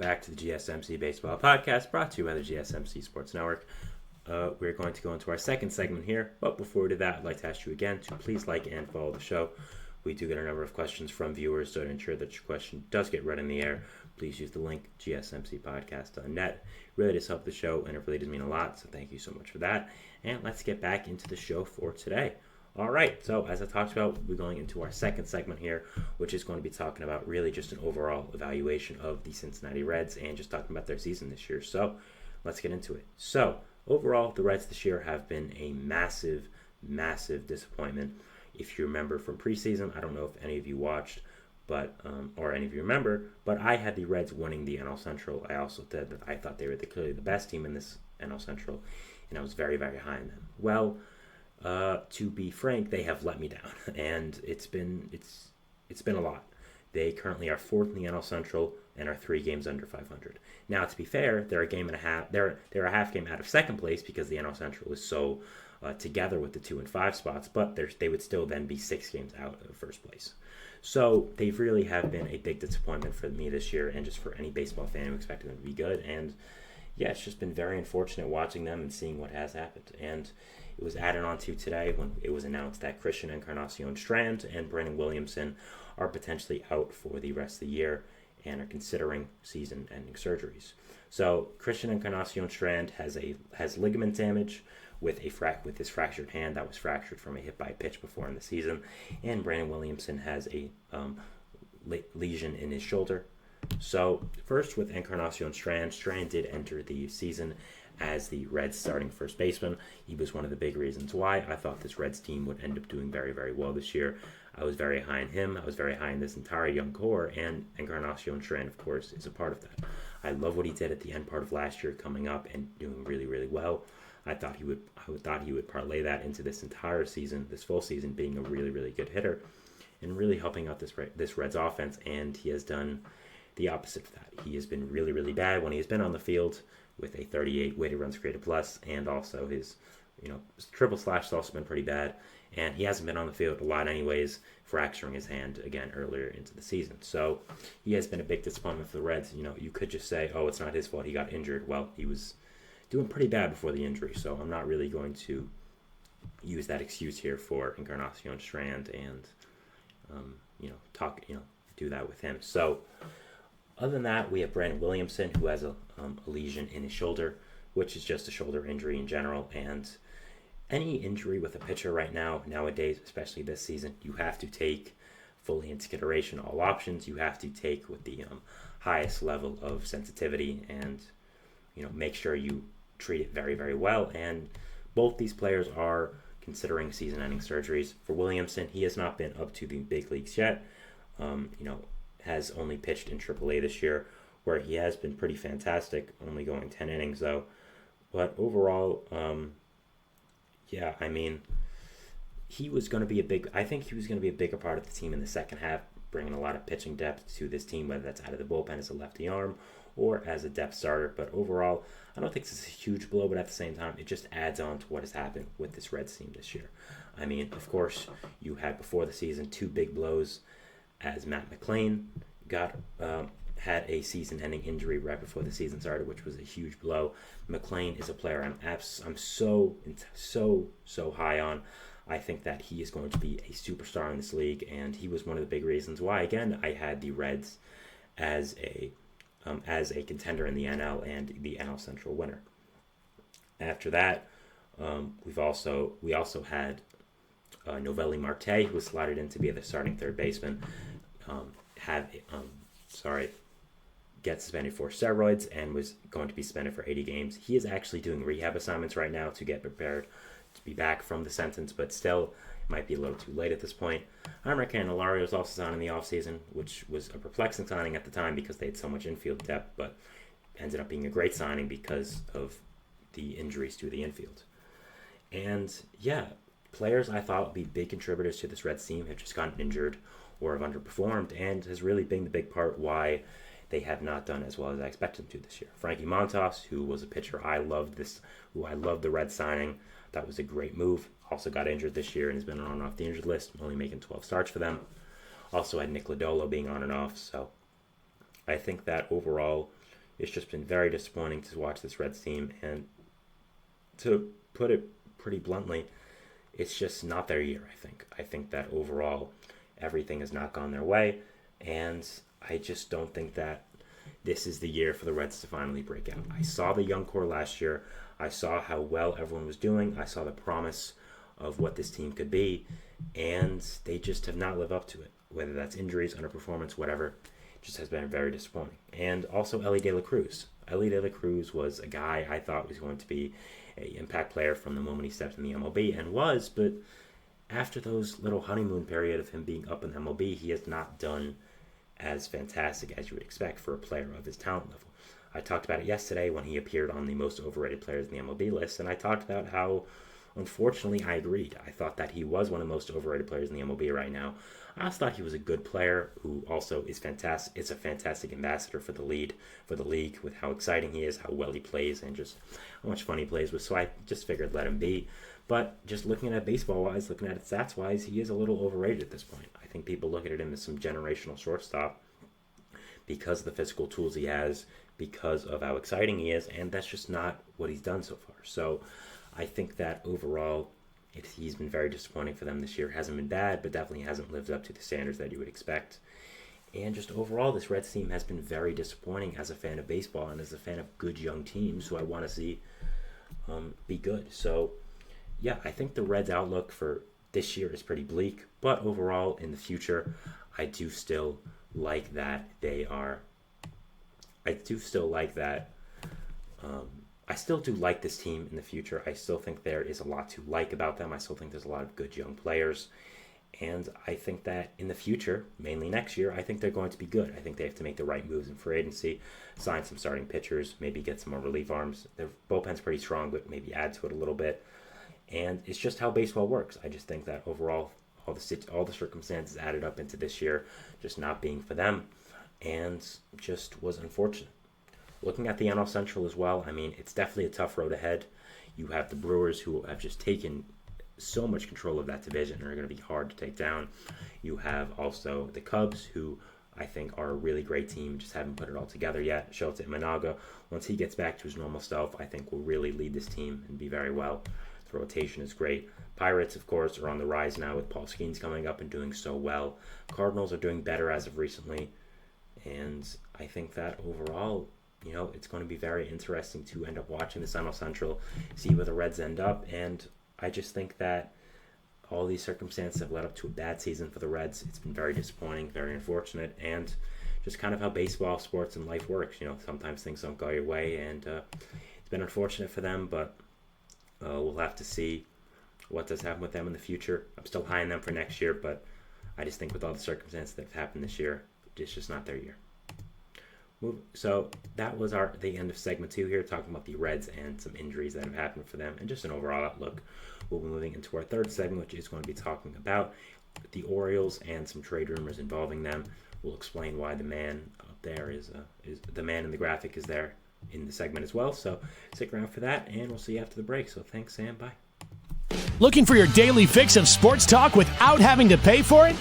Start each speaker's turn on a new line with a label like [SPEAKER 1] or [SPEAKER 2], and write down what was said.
[SPEAKER 1] back to the GSMC Baseball Podcast, brought to you by the GSMC Sports Network. We're going to go into our second segment here, but before we do that, I'd like to ask you again to please like and follow the show. We do get a number of questions from viewers, so to ensure that your question does get read in the air, please use the link gsmcpodcast.net. It really does help the show, and it really does mean a lot, so thank you so much for that. And let's get back into the show for today. All right, so as I talked about, we're going into our second segment here, which is going to be talking about really just an overall evaluation of the Cincinnati Reds and just talking about their season this year. So let's get into it. So overall, the Reds this year have been a massive, massive disappointment. If you remember from preseason, I don't know if any of you watched, but or any of you remember, but I had the Reds winning the NL Central. I also said that I thought they were clearly the best team in this NL Central, and I was very, very high on them. Well, to be frank, they have let me down, and it's been a lot. They currently are fourth in the NL Central and are 3 games under 500. Now, to be fair, they're a game and a half. They're a half game out of second place because the NL Central is so together with the 2 and 5 spots, but they would still then be 6 games out of first place. So they really have been a big disappointment for me this year, and just for any baseball fan who expected them to be good. And yeah, it's just been very unfortunate watching them and seeing what has happened. And it was added on to today when it was announced that Christian Encarnacion Strand and Brandon Williamson are potentially out for the rest of the year and are considering season-ending surgeries. So Christian Encarnacion Strand has ligament damage with his fractured hand that was fractured from a hit by pitch before in the season, and Brandon Williamson has a lesion in his shoulder. So first with Encarnacion Strand did enter the season as the Reds starting first baseman. He was one of the big reasons why I thought this Reds team would end up doing very, very well this year. I was very high on him. I was very high in this entire young core, and Encarnacion Strand, of course, is a part of that. I love what he did at the end part of last year, coming up and doing really, really well. I thought he would parlay that into this entire season, this full season, being a really, really good hitter and really helping out this Reds offense, and he has done the opposite of that. He has been really, really bad when he has been on the field with a 38 weighted runs created plus, and also his triple slash has also been pretty bad, and he hasn't been on the field a lot anyways, fracturing his hand again earlier into the season. So he has been a big disappointment for the Reds. You could just say, oh, it's not his fault, he got injured. Well, he was doing pretty bad before the injury, so I'm not really going to use that excuse here for Encarnacion Strand and do that with him. So other than that, we have Brandon Williamson, who has a lesion in his shoulder, which is just a shoulder injury in general. And any injury with a pitcher right now, nowadays, especially this season, you have to take fully into consideration all options. You have to take with the highest level of sensitivity, and make sure you treat it very, very well. And both these players are considering season-ending surgeries. For Williamson, he has not been up to the big leagues yet. Has only pitched in AAA this year, where he has been pretty fantastic, only going 10 innings though. But overall, he was going to be I think he was going to be a bigger part of the team in the second half, bringing a lot of pitching depth to this team, whether that's out of the bullpen as a lefty arm or as a depth starter. But overall, I don't think this is a huge blow, but at the same time, it just adds on to what has happened with this Reds team this year. I mean, of course, you had before the season 2 big blows, as Matt McLain had a season-ending injury right before the season started, which was a huge blow. McLain is a player I'm so high on. I think that he is going to be a superstar in this league, and he was one of the big reasons why, again, I had the Reds as a contender in the NL and the NL Central winner. After that, we also had Novelli Marte, who was slotted in to be the starting third baseman, get suspended for steroids and was going to be suspended for 80 games. He is actually doing rehab assignments right now to get prepared to be back from the sentence, but still, it might be a little too late at this point. Jeimer Candelario was also signed in the offseason, which was a perplexing signing at the time because they had so much infield depth, but ended up being a great signing because of the injuries to the infield. And yeah, players I thought would be big contributors to this Reds team have just gotten injured or have underperformed, and has really been the big part why they have not done as well as I expected them to this year. Frankie Montas, who was a pitcher who I loved the Reds signing. That was a great move. Also got injured this year and has been on and off the injured list, only making 12 starts for them. Also had Nick Lodolo being on and off. So I think that overall it's just been very disappointing to watch this Reds team. And to put it pretty bluntly, it's just not their year, I think. I think that overall, everything has not gone their way. And I just don't think that this is the year for the Reds to finally break out. I saw the young core last year. I saw how well everyone was doing. I saw the promise of what this team could be. And they just have not lived up to it. Whether that's injuries, underperformance, whatever. It just has been very disappointing. And also Ellie De La Cruz. Ellie De La Cruz was a guy I thought was going to be an impact player from the moment he stepped in the MLB, and was, but after those little honeymoon period of him being up in the MLB, he has not done as fantastic as you would expect for a player of his talent level. I talked about it yesterday when he appeared on the most overrated players in the MLB list, and I talked about how, unfortunately, I agreed. I thought that he was one of the most overrated players in the MLB right now. I also thought he was a good player who also is fantastic. Is a fantastic ambassador for the league, with how exciting he is, how well he plays, and just how much fun he plays with. So I just figured let him be. But just looking at baseball-wise, looking at it stats-wise, he is a little overrated at this point. I think people look at him as some generational shortstop because of the physical tools he has, because of how exciting he is, and that's just not what he's done so far. So I think that overall, he's been very disappointing for them this year. Hasn't been bad, but definitely hasn't lived up to the standards that you would expect. And just overall, this Reds team has been very disappointing as a fan of baseball and as a fan of good young teams who I want to see be good. So yeah, I think the Reds' outlook for this year is pretty bleak, but overall in the future, I do still like that they are. I still do like this team in the future. I still think there is a lot to like about them. I still think there's a lot of good young players. And I think that in the future, mainly next year, I think they're going to be good. I think they have to make the right moves in free agency, sign some starting pitchers, maybe get some more relief arms. Their bullpen's pretty strong, but maybe add to it a little bit. And it's just how baseball works. I just think that overall, all the circumstances added up into this year just not being for them, and just was unfortunate. Looking at the NL Central as well, I mean, it's definitely a tough road ahead. You have the Brewers, who have just taken so much control of that division and are going to be hard to take down. You have also the Cubs, who I think are a really great team, just haven't put it all together yet. Shota Imanaga, once he gets back to his normal self, I think will really lead this team and be very well. The rotation is great. Pirates, of course, are on the rise now with Paul Skeens coming up and doing so well. Cardinals are doing better as of recently. And I think that overall, it's going to be very interesting to end up watching the NL Central, see where the Reds end up. And I just think that all these circumstances have led up to a bad season for the Reds. It's been very disappointing, very unfortunate, and just kind of how baseball, sports, and life works. Sometimes things don't go your way, and it's been unfortunate for them, but we'll have to see what does happen with them in the future. I'm still high on them for next year, but I just think with all the circumstances that have happened this year, it's just not their year. So that was the end of segment 2 here, talking about the Reds and some injuries that have happened for them and just an overall outlook. We'll be moving into our third segment, which is going to be talking about the Orioles and some trade rumors involving them. We'll explain why the man up there is the man in the graphic is there in the segment as well. So stick around for that, and we'll see you after the break. So thanks, Sam. Bye.
[SPEAKER 2] Looking for your daily fix of sports talk without having to pay for it?